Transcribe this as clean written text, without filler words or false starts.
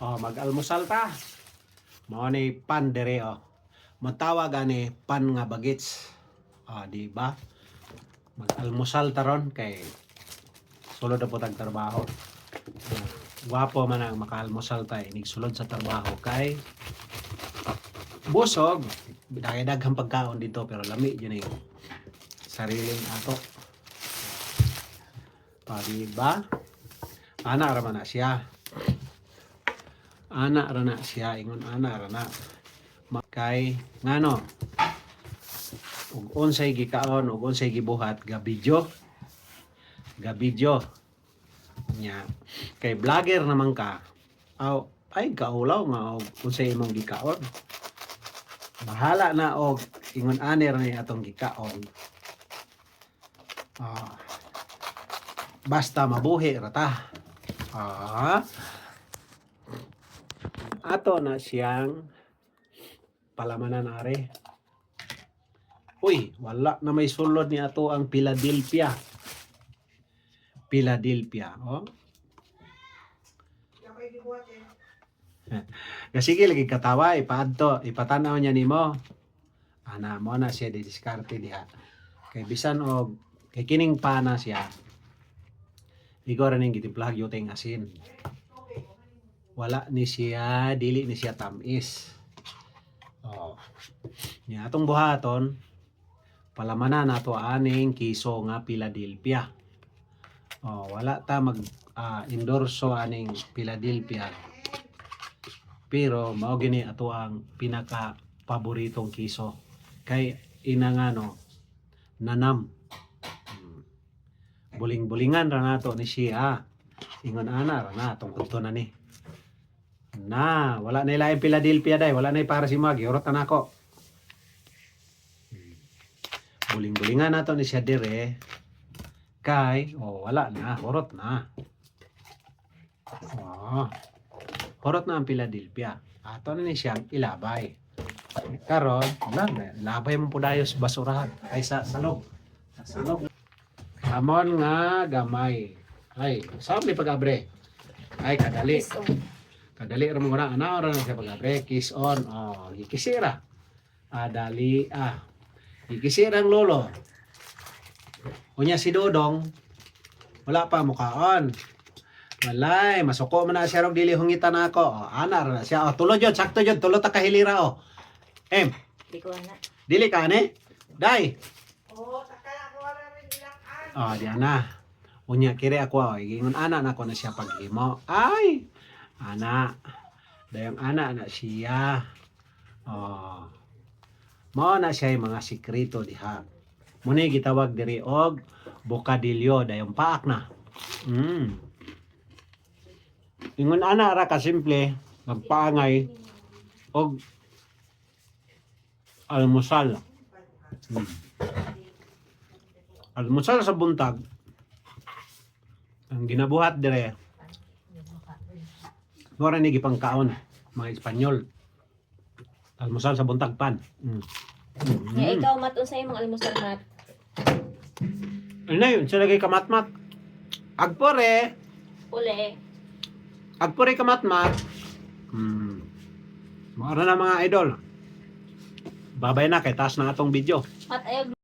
Oh, mag-almusal ta. Mao ni pan dere oh. Matawag ani pan nga bagets. Ah, di ba? Mag-almusal taron kay sulod na po tag trabaho. Guwapo man ang makaalmusal tay inig sulod sa trabaho kay busog. Daghang pagkaon dito pero lami yun yung sariling ato. Ah, di ba? Ana ra man na siya. Ana ra na siya, ingon ana ra na. Kay ngano? Ug unsay gikaon, ug unsay gibuhat ga video. Ga video. Nya kay vlogger naman ka. Aw ay kaulaw nga og unsay imong gikaon. Bahala na og ingon ani ra ni atong gikaon. Ah, basta mabuhi ra ta. Ah, ato na siyang palamanan are. Uy, wala na may sulod ni ato ang Philadelphia. Philadelphia, oh. Sige lagi katawa ipaadto, ipatanaw niya nimo. Ana mo na siya didiskarte diha. Kay bisan og kay kining pana siya. Igo ra ning gitimplag yuteng asin. Wala ni siya, dili ni siya tamis. Oh. Nya atong buhaton palamanan nato aning kiso nga Philadelphia. Oh, wala ta mag endorso aning Philadelphia. Pero mao gini ato ang pinaka paboritong kiso kay inangano nanam. Buling-bulingan ra nato ni siya. Ingon ana ra na tong kunto na ni. Na, wala na ilaing Philadelphia day, wala na para si Magi, urot na nako. Buling-bulingan nato ni siya dire. Kay, oh wala na, urot na. Oh. Urot na ang Philadelphia. Ato na ni siyang ilabay. Karon, labay mo po dayo sa basurahan ay sa salog. Sa salog. Amon nga gamay. Ay, saan may pag-abre? Ay, kadali. Kadali ra mo na ana ra sa pag-abre. Kiss on. Oh, gikisira. Dali gikisira ang lolo. Unya si Dodong wala pa mukaon. Walay, masuko man na siya rog dili hungitan ako. Oh, ana ra siya. Oh, tulo jud, sakto jud, tulo ta kahilira oh. Di ko na. Dili ka ani? Day. Oo, takala ko ra rin dilakan. Oh, di ana. Unya kire ako, ingon ana na ko na siya paghimo. Ay. Ana. Dayong ana na siya. Oh. Mao na siya yung mga sikreto diha. Muna gitawag diri og bocadillo dayong paak na. Ingon ana ra ka simple magpaangay og almusal. Almusal sa buntag. Ang ginabuhat dire. Mora ni gipangkaon mga Espanyol. Almusal sa buntag pan. Ya ikaw mat unsay imong almusal mat? Ano yun? Sila kay kamatmat. Agpore. Uli. Agpore kamatmat. Mara na mga idol. Babay na kay taas na atong video. Mat ayog